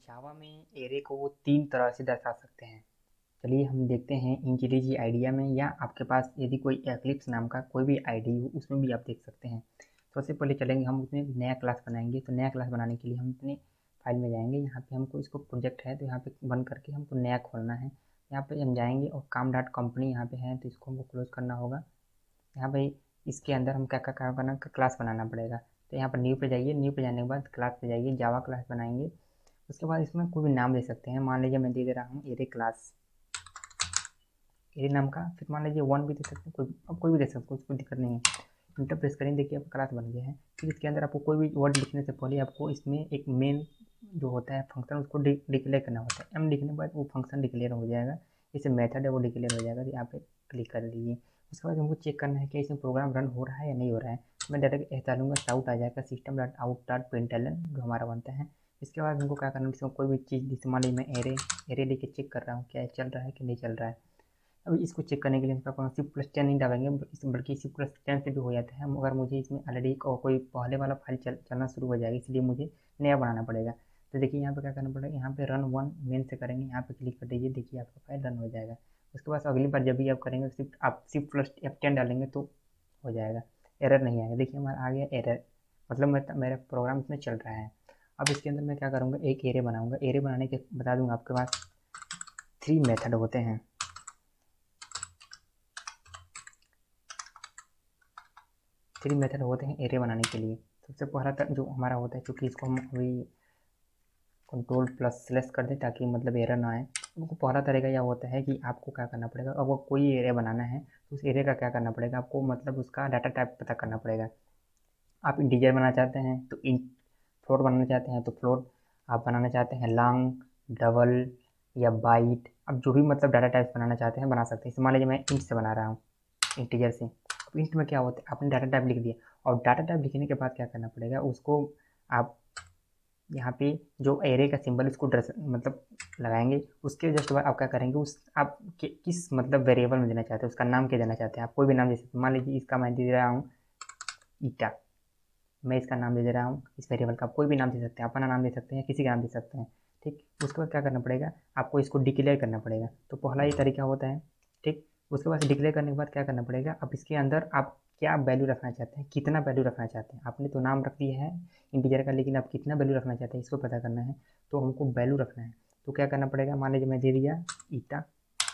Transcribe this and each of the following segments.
जावा में एरे को 3 तरह से दर्शा सकते हैं। चलिए हम देखते हैं इंटेलीजी आइडिया में, या आपके पास यदि कोई एक्लिप्स नाम का कोई भी आईडी हो उसमें भी आप देख सकते हैं। तो सबसे पहले चलेंगे, हम उसमें नया क्लास बनाएंगे। तो नया क्लास बनाने के लिए हम अपने फाइल में जाएंगे। यहाँ पे हमको इसको प्रोजेक्ट है तो यहाँ पे बंद करके हमको नया खोलना है। यहाँ पे हम जाएंगे और काम डॉट कंपनी यहाँ पे है तो इसको हमको क्लोज करना होगा। यहाँ पे इसके अंदर हम क्या क्या काम करना, क्लास बनाना पड़ेगा। तो यहाँ पर न्यू पे जाइए, न्यू पे जाने के बाद क्लास पे जाइए, जावा क्लास बनाएंगे। उसके बाद इसमें कोई भी नाम दे सकते हैं। मान लीजिए मैं दे रहा हूँ एरे क्लास, एरे नाम का। फिर मान लीजिए 1 भी दे सकते हैं, कोई भी दे सकते हैं, कोई दिक्कत नहीं है। इंटर प्रेस करेंगे, देखिए आपका क्लास बन गया है। फिर इसके अंदर आपको कोई भी वर्ड लिखने से पहले आपको इसमें एक मेन जो होता है फंक्शन, उसको डिक्लेयर करना होता है। एम लिखने के बाद वो फंक्शन डिक्लेयर हो जाएगा। जैसे मेथड है वो डिक्लेयर हो जाएगा। तो यहाँ पे क्लिक कर लीजिए। उसके बाद हमको चेक करना है कि इसमें प्रोग्राम रन हो रहा है या नहीं हो रहा है। मैं डायरेक्ट डालूंगा, साउट आ जाएगा system dot out dot println जो हमारा बनता है। इसके बाद हमको क्या करना है, इसमें कोई भी चीज़, जैसे मान लीजिए मैं एरे लेके चेक कर रहा हूँ क्या चल रहा है कि नहीं चल रहा है। अब इसको चेक करने के लिए इसका कौन C+10 नहीं डालेंगे, बल्कि C+10 से भी हो जाता है, मगर मुझे इसमें ऑलरेडी कोई पहले वाला फाइल चलना शुरू हो जाएगी, इसलिए मुझे नया बनाना पड़ेगा। तो देखिए यहाँ पे क्या करना पड़ेगा, यहाँ पे रन 1 मेन से करेंगे, यहाँ पे क्लिक कर दीजिए, देखिए आपका फाइल रन हो जाएगा। उसके बाद अगली बार जब भी आप करेंगे सिर्फ आप C+F10 डालेंगे तो हो जाएगा, एरर नहीं आएगा। देखिए हमारा आ गया एरर, मतलब मेरा प्रोग्राम इसमें चल रहा है। अब इसके अंदर मैं क्या करूँगा, एक एरे बनाऊँगा। एरे बनाने के बता दूँगा, आपके पास 3 मेथड होते हैं। 3 मेथड होते हैं एरे बनाने के लिए। सबसे पहला जो हमारा होता है, चूँकि इसको हम अभी कंट्रोल+/ कर दें ताकि मतलब एरर ना आए। हमको पहला तरीका यह होता है कि आपको क्या करना पड़ेगा, अब वो कोई एरे बनाना है तो उस एरे का क्या करना पड़ेगा आपको, मतलब उसका डाटा टाइप पता करना पड़ेगा। आप इंटीजर बनाना चाहते हैं तो फ्लोट बनाना चाहते हैं तो फ्लोट, आप बनाना चाहते हैं लॉन्ग, डबल या बाइट, अब जो भी मतलब डाटा टाइप बनाना चाहते हैं बना सकते हैं। मान लीजिए मैं इंट से बना रहा हूँ, इंटीजर से। अब इंट में क्या होता है, आपने डाटा टाइप लिख दिया, और डाटा टाइप लिखने के बाद क्या करना पड़ेगा, उसको आप यहाँ पे जो एरे का सिंबल उसको ड्रेस मतलब लगाएंगे। उसके जस्ट बाद आप क्या करेंगे, उस आप किस मतलब वेरिएबल में देना चाहते हैं, उसका नाम क्या देना चाहते हैं। आप कोई भी नाम दे सकते हैं। मान लीजिए इसका मैं दे रहा हूँ ईटा, मैं इसका नाम दे रहा हूँ। इस वेरिएबल का आप कोई भी नाम दे सकते हैं, अपना नाम दे सकते हैं, किसी का नाम दे सकते हैं। ठीक, उसके बाद क्या करना पड़ेगा, आपको इसको डिक्लेयर करना पड़ेगा। तो पहला ये तरीका होता है। ठीक, उसके बाद डिक्लेयर करने के बाद क्या करना पड़ेगा, अब इसके अंदर आप क्या वैल्यू रखना चाहते हैं, कितना वैल्यू रखना चाहते हैं। आपने तो नाम रख दिया है इंटीजर का, लेकिन आप कितना वैल्यू रखना चाहते हैं इसको पता करना है। तो हमको वैल्यू रखना है, तो क्या करना पड़ेगा, मान लीजिए मैं दे दिया ईटा।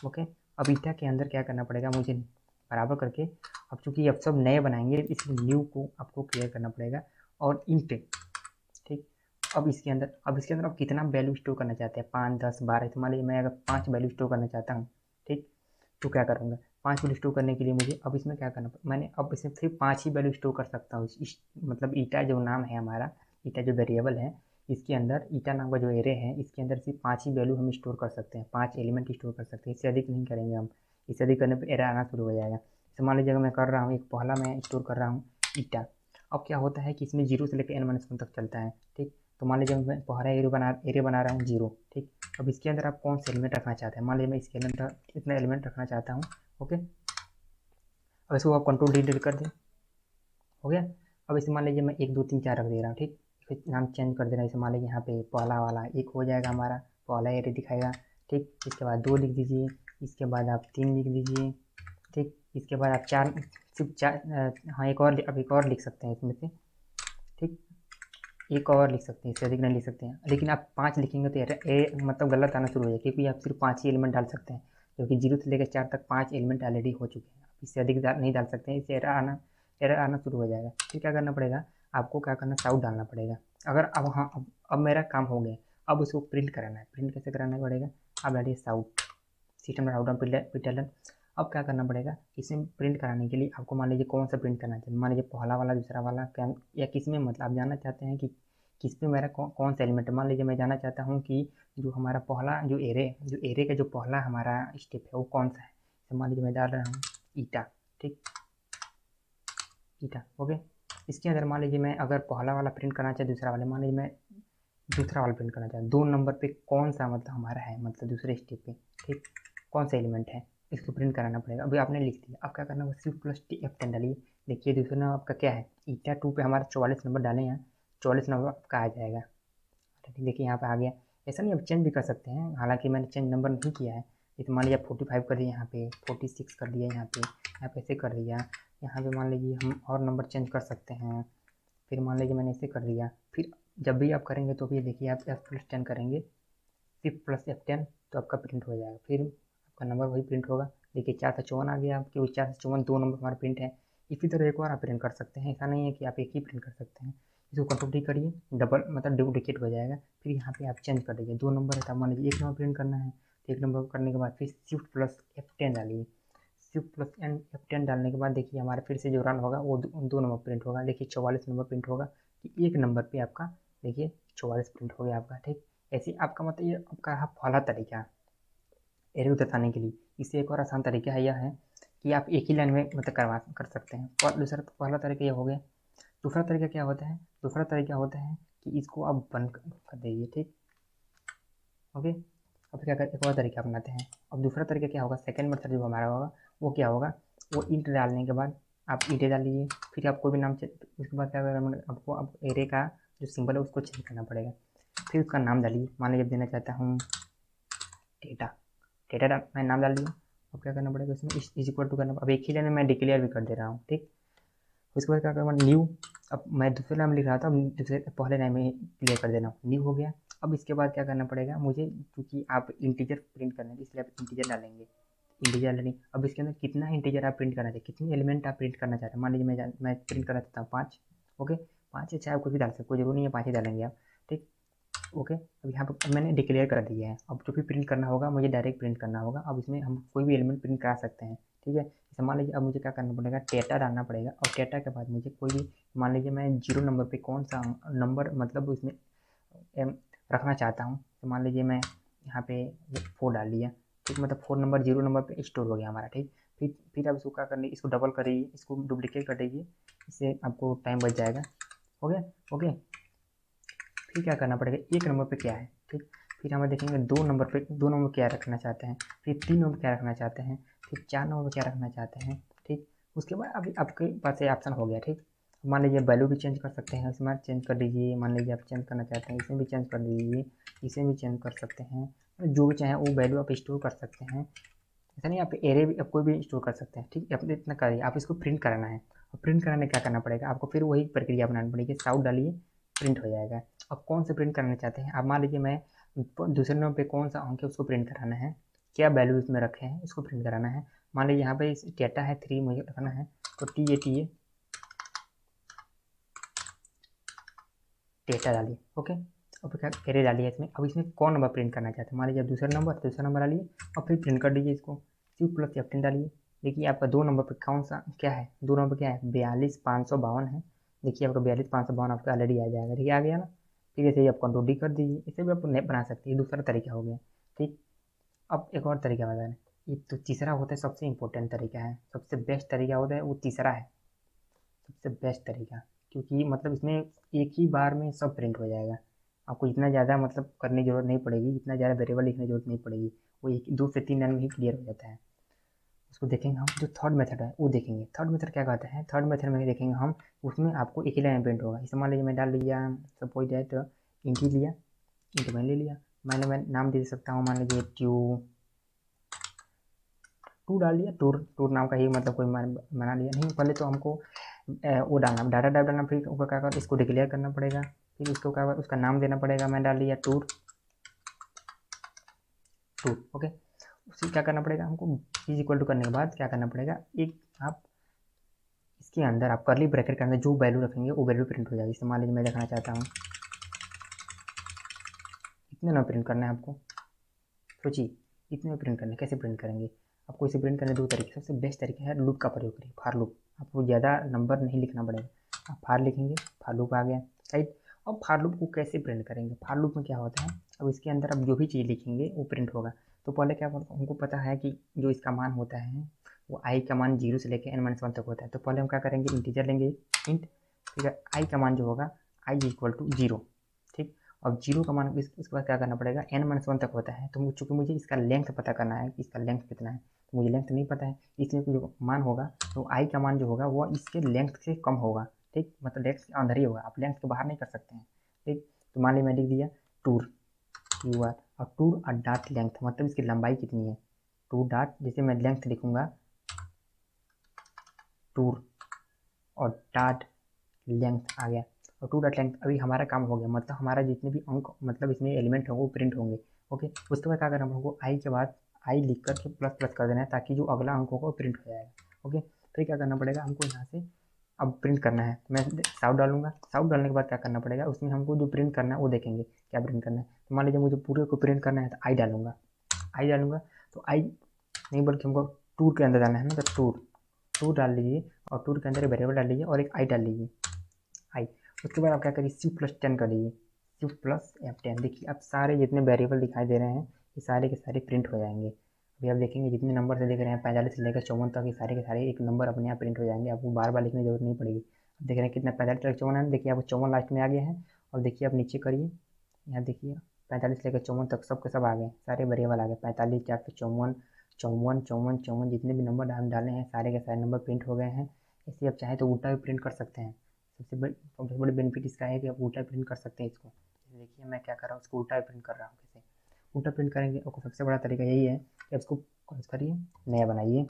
ओके, अब ईटा के अंदर क्या करना पड़ेगा, मुझे बराबर करके, अब चूंकि अब सब नए बनाएंगे इसलिए न्यू को आपको क्लियर करना पड़ेगा, और इंट। ठीक, अब इसके अंदर आप कितना वैल्यू स्टोर करना चाहते हैं, 5, 10, 12। तो मान लीजिए मैं अगर 5 वैल्यू स्टोर करना चाहता हूँ। ठीक, तो क्या करूँगा, 5 वैल्यू स्टोर करने के लिए मुझे अब इसमें क्या करना, मैंने अब इसमें सिर्फ 5 ही वैल्यू स्टोर कर सकता हूँ। मतलब ईटा जो नाम है हमारा, ईटा जो वेरिएबल है, इसके अंदर ईटा नाम का जो एरे है, इसके अंदर सिर्फ 5 ही वैल्यू हम स्टोर कर सकते हैं, 5 एलिमेंट स्टोर कर सकते हैं, इससे अधिक नहीं करेंगे हम। इससे अधिक करने पर एरर आना शुरू हो जाएगा। तो मान लीजिए अगर मैं कर रहा हूँ, एक पहला मैं स्टोर कर रहा हूँ ईटा। अब क्या होता है कि इसमें 0 से लेकर n-1 तक चलता है। ठीक, तो मान लीजिए मैं पहला एरे बना रहा हूँ 0। ठीक, अब इसके अंदर आप कौन सा एलिमेंट रखना चाहते हैं, मान लीजिए मैं इसके अंदर इतना एलिमेंट रखना चाहता हूँ। ओके, अब इसको आप कंट्रोल डिलीट कर दें, हो गया। अब इसे मान लीजिए मैं 1, 2, 3, 4 रख दे रहा हूँ। ठीक, फिर नाम चेंज कर दे रहा हूँ। इसे मान लीजिए यहाँ पे पहला वाला 1 हो जाएगा, हमारा पहला एरे दिखाएगा। ठीक, इसके बाद 2 लिख दीजिए, इसके बाद आप 3 लिख दीजिए। ठीक, इसके बाद आप 4, सिर्फ 4, हाँ एक और, अब एक और लिख सकते हैं इसमें से। ठीक, एक और लिख सकते हैं, इससे अधिक नहीं लिख सकते हैं। लेकिन आप 5 लिखेंगे तो मतलब गलत आना शुरू हो जाएगा, क्योंकि आप सिर्फ 5 ही एलिमेंट डाल सकते हैं, क्योंकि 0 से लेकर 4 तक 5 एलिमेंट ऑलरेडी हो चुके हैं। आप इससे अधिक नहीं डाल सकते हैं, इससे एरर आना शुरू हो जाएगा। फिर क्या करना पड़ेगा, आपको क्या करना, साउट डालना पड़ेगा। अगर अब हाँ, अब मेरा काम हो गया। अब उसको प्रिंट कराना है। प्रिंट कैसे कराना पड़ेगा, अब डालिए sout, system dot out println. अब क्या करना पड़ेगा, इसमें प्रिंट कराने के लिए आपको मान लीजिए कौन सा प्रिंट करना चाहिए, मान लीजिए पहला वाला, दूसरा वाला, क्या या किस में, मतलब आप जानना चाहते हैं कि किस पे मेरा कौन सा एलिमेंट है। मान लीजिए मैं जानना चाहता हूँ कि जो हमारा पहला जो एरे का जो पहला हमारा स्टेप है वो कौन सा है। तो मान लीजिए मैं डाल रहा हूँ ईटा। ठीक, ईटा, ओके। इसके अंदर मान लीजिए मैं अगर पहला वाला प्रिंट करना चाहे, दूसरा वाला, मान लीजिए मैं दूसरा वाला प्रिंट करना चाहता हूँ, 2 नंबर पे कौन सा मतलब हमारा है, मतलब दूसरे स्टेप पे। ठीक, कौन सा एलिमेंट है, इसको प्रिंट कराना पड़ेगा। अभी आपने लिख दिया, अब क्या करना होगा, C+F10 डालिए। देखिए दूसरा नाम आपका क्या है, ईटा 2 पे हमारा 44 नंबर डालें, यहाँ 44 नंबर आपका आ जाएगा। ठीक, देखिए यहाँ पे आ गया। ऐसा नहीं, आप चेंज भी कर सकते हैं, हालांकि मैंने चेंज नंबर नहीं किया है। तो मान लीजिए 45 कर दिया, यहाँ पे 46 कर दिया, यहाँ पे ऐसे कर दिया। यहाँ पे मान लीजिए हम और नंबर चेंज कर सकते हैं। फिर मान लीजिए मैंने ऐसे कर दिया। फिर जब भी आप करेंगे तो फिर देखिए आप F+10 करेंगे, Shift+F10 तो आपका प्रिंट हो जाएगा। फिर आपका नंबर वही प्रिंट होगा। देखिए 4 से 54 आ गया आपके, 4 से 54 दो नंबर हमारे प्रिंट है। इसी तरह एक और आप प्रिंट कर सकते हैं, ऐसा नहीं है कि आप एक ही प्रिंट कर सकते हैं। इसको कंट्रोल डी करिए, डबल मतलब डुप्लीकेट हो जाएगा। फिर यहाँ पे आप चेंज कर दीजिए, 2 नंबर है तो मान लीजिए 1 नंबर प्रिंट करना है, तो 1 नंबर करने के बाद फिर Shift+F10 डालिए। Shift+F10 डालने के बाद देखिए हमारे फिर से जो रन होगा वो 2 नंबर प्रिंट होगा। देखिए 44 नंबर प्रिंट होगा कि 1 नंबर पे आपका देखिए 44 प्रिंट हो गया आपका, ठीक। ऐसे आपका मतलब ये आपका पहला तरीका एरे दर्शाने के लिए। इससे एक और आसान तरीका है, यह है कि आप एक ही लाइन में मतलब कर सकते हैं। और दूसरा पहला तरीका ये हो गया। दूसरा तरीका क्या होता है, दूसरा तरीका होता है कि इसको आप बंद कर दीजिए, ठीक। ओके, अब क्या कर एक और तरीका अपनाते हैं। अब दूसरा तरीका क्या होगा, सेकंड मेथड जो हमारा होगा वो क्या होगा, वो इंट डालने के बाद आप इंट डाल लीजिए। फिर आप कोई भी नाम उसके बाद क्या करेगा, आपको अब एरे का जो सिंबल है उसको चेंज करना पड़ेगा। फिर उसका नाम डालिए, मान लीजिए देना चाहता हूँ डेटा, मैं नाम डाल दिया। अब क्या करना पड़ेगा, इसमें इज इक्वल टू करना। अब एक ही लाइन में मैं डिक्लेयर भी कर दे रहा हूँ, ठीक। उसके बाद क्या करना, न्यू। अब मैं दूसरे लाइन में लिख रहा था, अब दूसरे पहले लाइन में क्लियर कर देना, न्यू हो गया। अब इसके बाद क्या करना पड़ेगा मुझे, क्योंकि आप इंटीजर प्रिंट करना है इसलिए आप इंटीजर डालेंगे, इंटीजर डालेंगे। अब इसके अंदर कितना इंटीजर आप प्रिंट करना चाहते हैं, कितनी एलिमेंट आप प्रिंट करना चाहते हैं। मान लीजिए मैं प्रिंट करना चाहता हूँ 5। ओके, 5 या 6 आप कुछ भी डाल सकते, कोई जरूरी नहीं है 5 ही डालेंगे आप, ठीक। ओके, अब यहाँ पर मैंने डिक्लेयर कर दिया है। अब जो भी प्रिंट करना होगा मुझे डायरेक्ट प्रिंट करना होगा। अब इसमें हम कोई भी एलिमेंट प्रिंट करा सकते हैं, ठीक है। जैसे मान लीजिए अब मुझे क्या करना पड़ेगा, डेटा डालना पड़ेगा। और डेटा के बाद मुझे कोई भी, मान लीजिए मैं 0 नंबर पे कौन सा नंबर मतलब उसमें रखना चाहता हूँ, तो मान लीजिए मैं यहाँ पे 4 डाल दिया, ठीक। मतलब 4 नंबर 0 नंबर पे स्टोर हो गया हमारा, ठीक। फिर आप इसको क्या करनी, इसको डबल करिए, इसको डुप्लीकेट कर दीजिए, इससे आपको टाइम बच जाएगा। हो गया, ओके। फिर क्या करना पड़ेगा, 1 नंबर पे क्या है, ठीक। फिर हमें देखेंगे 2 नंबर पे, 2 नंबर क्या रखना चाहते हैं। फिर 3 नंबर क्या रखना चाहते हैं। फिर 4 नंबर क्या रखना चाहते हैं, ठीक। उसके बाद अभी आपके पास ये ऑप्शन हो गया, ठीक। मान लीजिए वैल्यू भी चेंज कर सकते हैं, इसमें चेंज कर दीजिए। मान लीजिए आप चेंज करना चाहते हैं, इसमें भी चेंज कर दीजिए, इसे भी चेंज कर सकते हैं। जो भी चाहें वो वैल्यू आप स्टोर कर सकते हैं। ऐसा नहीं, आप एरे भी आप कोई भी स्टोर कर सकते हैं, ठीक। आप इतना करिए, आप इसको प्रिंट कराना है। और प्रिंट कराने क्या करना पड़ेगा आपको, फिर वही प्रक्रिया अपनानी पड़ेगी। साउट डालिए, प्रिंट हो जाएगा। अब कौन से प्रिंट करना चाहते हैं आप, मान लीजिए मैं दूसरे नंबर पे कौन सा अंक है उसको प्रिंट कराना है, क्या वैल्यू इसमें रखे हैं इसको प्रिंट कराना है। मान लीजिए यहाँ पे डेटा है 3 मुझे रखना है, तो TA डेटा डालिए, ओके। अब क्या एरे डालिए इसमें। अब इसमें कौन नंबर प्रिंट करना चाहते हैं, मान लीजिए दूसरा नंबर डालिए और फिर प्रिंट कर दीजिए इसको। Shift+F10 डालिए। देखिए आपका 2 नंबर पर कौन सा क्या है, 2 नंबर क्या है, 42,552 है। देखिए आपका 42,552 आपका ऑलरेडी आ जाएगा, ठीक है, आ गया ना। फिर ऐसे ही आप कंट्रोल डी कर दीजिए, इसे भी आप नहीं बना सकते, ये दूसरा तरीका हो गया, ठीक। अब एक और तरीका बता दें, ये तो तीसरा होता है सबसे इंपॉर्टेंट तरीका है, सबसे बेस्ट तरीका होता है वो तीसरा है, सबसे बेस्ट तरीका। क्योंकि मतलब इसमें एक ही बार में सब प्रिंट हो जाएगा, आपको इतना ज़्यादा मतलब करने की जरूरत नहीं पड़ेगी, इतना ज़्यादा वेरिएबल लिखने की जरूरत नहीं पड़ेगी। वो 2 से 3 लाइन में ही क्लियर हो जाता है। उसको देखेंगे हम, जो थर्ड मेथड है वो देखेंगे। थर्ड मेथड क्या कहते हैं, थर्ड मेथड में देखेंगे हम, उसमें आपको एक ही लाइन में प्रिंट होगा। इसे मान लीजिए मैं डाल दिया, सपोज दैट इंट ही लिया, इंट मैंने ले लिया। मैं नाम दे सकता हूँ, मान लीजिए टू डाल दिया, टूर नाम का ही मतलब कोई बना लिया। नहीं, पहले तो हमको वो डालना, डाटा टाइप डालना, फिर उसका क्या कर इसको डिक्लेयर करना पड़ेगा। फिर उसको क्या उसका नाम देना पड़ेगा। मैं डाल दिया टूर, ओके। उसी क्या करना पड़ेगा हमको, इज इक्वल टू करने के बाद क्या करना पड़ेगा, एक आप इसके अंदर आप करली ब्रैकेट के अंदर जो वैल्यू रखेंगे वो वैल्यू प्रिंट हो जाएगी। जैसे मान लीजिए मैं रखना चाहता हूँ, इतने ना प्रिंट करना है आपको, सोचिए इतने में प्रिंट करना है, कैसे प्रिंट करेंगे। आपको इसे प्रिंट करने 2 तरीके, सबसे बेस्ट तरीका है लूप का प्रयोग करिए, फार लूप। आपको ज़्यादा नंबर नहीं लिखना पड़ेगा, आप फार लिखेंगे, फार लूप आ गया, राइट। अब फार लूप को कैसे प्रिंट करेंगे, फार लूप में क्या होता है, अब इसके अंदर आप जो भी चीज़ लिखेंगे वो प्रिंट होगा। तो पहले क्या हमको पता है कि जो इसका मान होता है वो आई का मान 0 से लेकर n-1 तक होता है। तो पहले हम क्या करेंगे, इंटीजर लेंगे, इंट, ठीक है। आई का मान जो होगा आई इक्वल टू 0, ठीक। अब 0 का मान इसके बाद क्या करना पड़ेगा, n-1 तक होता है। तो चूंकि मुझे इसका लेंथ पता करना है कि इसका लेंथ कितना है, तो मुझे लेंथ नहीं पता है, इसलिए जो मान होगा तो आई का मान जो होगा वो इसके लेंथ से कम होगा, ठीक। मतलब लेंथ के अंदर ही होगा, आप लेंथ के बाहर नहीं कर सकते हैं, ठीक। तो मान लीजिए मैं लिख दिया टूर, UR, और टूर और डॉट लेंथ मतलब इसकी लंबाई कितनी है। टू डॉट, जैसे मैं लेंथ लिखूंगा टूर, और डॉट लेंथ आ गया, और टू डॉट लेंथ। अभी हमारा काम हो गया, मतलब हमारा जितने भी अंक मतलब इसमें एलिमेंट होंगे वो प्रिंट होंगे। ओके, उसके बाद क्या करना है हमको, आई के बाद आई लिख कर के प्लस प्लस कर देना है, ताकि जो अगला अंक होगा वो प्रिंट हो जाएगा। ओके, फिर क्या करना पड़ेगा हमको, यहाँ से अब प्रिंट करना है, मैं साउथ डालूंगा। साउथ डालने के बाद क्या करना पड़ेगा, उसमें हमको जो प्रिंट करना है वो देखेंगे क्या प्रिंट करना है। तो मान लीजिए मुझे पूरे को प्रिंट करना है तो आई डालूंगा। आई डालूंगा तो आई नहीं बल्कि हमको टूर के अंदर डालना है ना, तो टूर टूर डाल लीजिए, और टूर के अंदर एक वेरिएबल डाल लीजिए और एक आई डाल लीजिए, आई। उसके बाद आप क्या करिए, Shift+10 कर लीजिए, Shift+F10। देखिए अब सारे जितने वेरिएबल दिखाई दे रहे हैं ये सारे के सारे प्रिंट हो जाएंगे। अभी आप देखेंगे जितने नंबर से देख रहे हैं 45 से लेकर 54 तक, ये सारे के सारे एक नंबर अपने आप प्रिंट हो जाएंगे, आपको बार बार लिखने की जरूरत नहीं पड़ेगी। अब देख रहे हैं कितना 45 तक 54 है, देखिए आपको 54 लास्ट में आ गया है। और देखिए आप नीचे करिए, यहाँ देखिए 45 से लेकर 54 तक सब के सब आ गए, सारे वेरिएबल आ गए, 45 4 पे 54, 54 54 54, जितने भी नंबर हम डाले हैं सारे के सारे नंबर प्रिंट हो गए हैं। इसलिए आप चाहें तो उल्टा भी प्रिंट कर सकते हैं। सबसे बड़ी बेनिफिट इसका है कि आप उल्टा प्रिंट कर सकते हैं इसको। देखिए मैं क्या कर रहा हूँ, उसको उल्टा प्रिंट कर रहा हूँ। कैसे उल्टा प्रिंट करेंगे, और सबसे बड़ा तरीका यही है कि इसको कॉल करिए, नया बनाइए।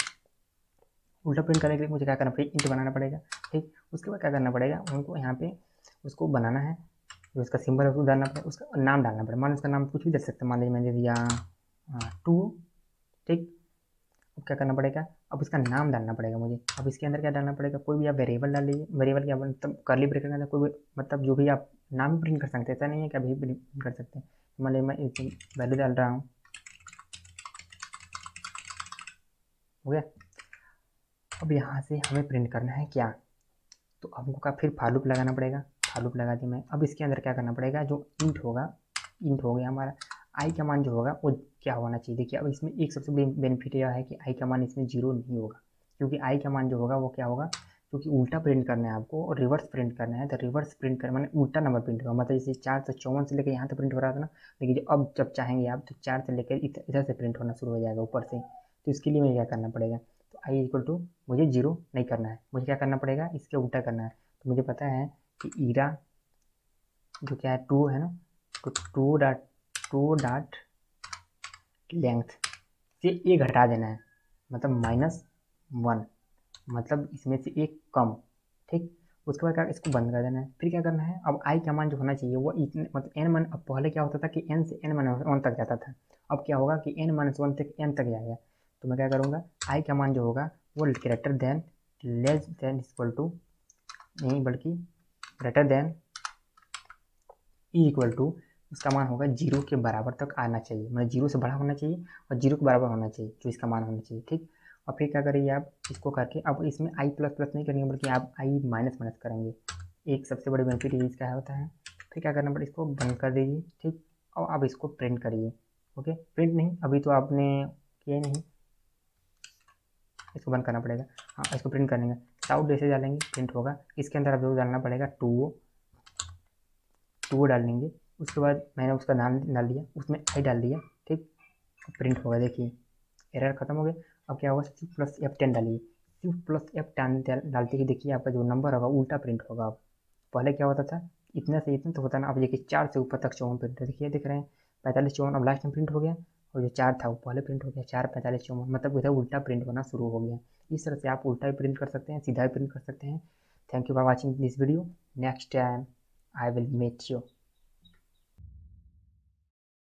उल्टा प्रिंट करने के लिए मुझे क्या करना पड़ेगा, इंट बनाना पड़ेगा। ठीक, उसके बाद क्या करना पड़ेगा, उनको यहाँ पे उसको बनाना है, जो उसका सिंबल है उसको डालना पड़ेगा, उसका नाम डालना पड़ेगा। मान उसका नाम कुछ भी दे सकते हैं, मान लीजिए मैंने दिया टू। ठीक, अब क्या करना पड़ेगा, अब इसका नाम डालना पड़ेगा मुझे। अब इसके अंदर क्या डालना पड़ेगा, कोई भी आप वेरिएबल डाल लीजिए। वेरिएबल क्या मतलब कर्ली ब्रैकेट के अंदर कोई भी मतलब जो भी आप नाम प्रिंट कर सकते हैं, ऐसा नहीं है कि अभी प्रिंट कर सकते हैं। मान लीजिए मैं वैल्यू डाल रहा हूँ, हो गया। अब यहाँ से हमें प्रिंट करना है क्या, तो हमको का फिर फॉर लूप लगाना पड़ेगा। फॉर लूप लगा दी मैं। अब इसके अंदर क्या करना पड़ेगा, जो इंट होगा, इंट हो गया हमारा, आई का मान जो होगा वो क्या होना चाहिए। देखिए अब इसमें एक सबसे बड़ी बेनिफिट यह है कि आई का मान इसमें 0 नहीं होगा, क्योंकि आई का मान जो होगा वो क्या होगा, क्योंकि उल्टा प्रिंट करना है आपको और रिवर्स प्रिंट करना है। तो रिवर्स प्रिंट करना मैंने उल्टा नंबर प्रिंट होगा, मतलब जैसे 4 से 54 से लेकर यहाँ तक प्रिंट हो रहा था ना, लेकिन जो अब जब चाहेंगे आप तो 4 से लेकर इधर से प्रिंट होना शुरू हो जाएगा ऊपर से। तो इसके लिए मुझे क्या करना पड़ेगा, तो आई इक्वल टू मुझे 0 नहीं करना है, मुझे क्या करना पड़ेगा, इसके उल्टा करना है। तो मुझे पता है कि ईरा जो क्या है 2 है ना, तो टू डॉट लेंथ से ए घटा देना है, मतलब -1, मतलब इसमें से एक कम। ठीक, उसके बाद क्या, इसको बंद कर देना है। फिर क्या करना है, अब आई का मान जो होना चाहिए वो इतने मतलब एन मान, अब पहले क्या होता था कि एन से एन माइनस वन तक जाता था, अब क्या होगा कि एन माइनस वन तक एन तक जाएगा। तो मैं क्या करूँगा, आई का मान जो होगा वो greater than less than equal to, नहीं बल्कि ग्रेटर देन इक्वल टू, इसका मान होगा 0 के बराबर तक आना चाहिए, मतलब 0 से बड़ा होना चाहिए और 0 के बराबर होना चाहिए जो इसका मान होना चाहिए। ठीक, और फिर क्या करिए आप इसको करके, अब इसमें आई प्लस प्लस नहीं करेंगे बल्कि आप आई माइनस माइनस करेंगे। एक सबसे बड़ी बेनिफिट ये इसका होता है। फिर क्या करना पड़ेगा, इसको बंद कर दीजिए। ठीक, और अब इसको प्रिंट करिए। ओके, प्रिंट नहीं, अभी तो आपने किया नहीं, इसको बंद करना पड़ेगा। हाँ, इसको प्रिंट करेंगे, साउथ जैसे डालेंगे प्रिंट होगा। इसके अंदर अब जो डालना पड़ेगा टू डाल देंगे। उसके बाद मैंने उसका नाम डाल दिया, उसमें आई डाल दिया। ठीक, प्रिंट होगा, देखिए एरर खत्म हो गया। अब क्या होगा, Shift+F10 डालिए। Shift+F10 डालते ही देखिए आपका जो नंबर होगा उल्टा प्रिंट होगा। अब पहले क्या होता था, इतना से इतना तो होता ना, अब देखिए 4 से ऊपर तक 54 प्रिंट है, देखिए दिख रहे हैं 45 54, अब लास्ट में प्रिंट हो गया, और जो 4 था वो पहले प्रिंट हो गया, 4 45 54, मतलब उधर उल्टा प्रिंट होना शुरू हो गया। इस तरह से आप उल्टा भी प्रिंट कर सकते हैं, सीधा भी प्रिंट कर सकते हैं। Thank you for watching this video. Next time I will meet you.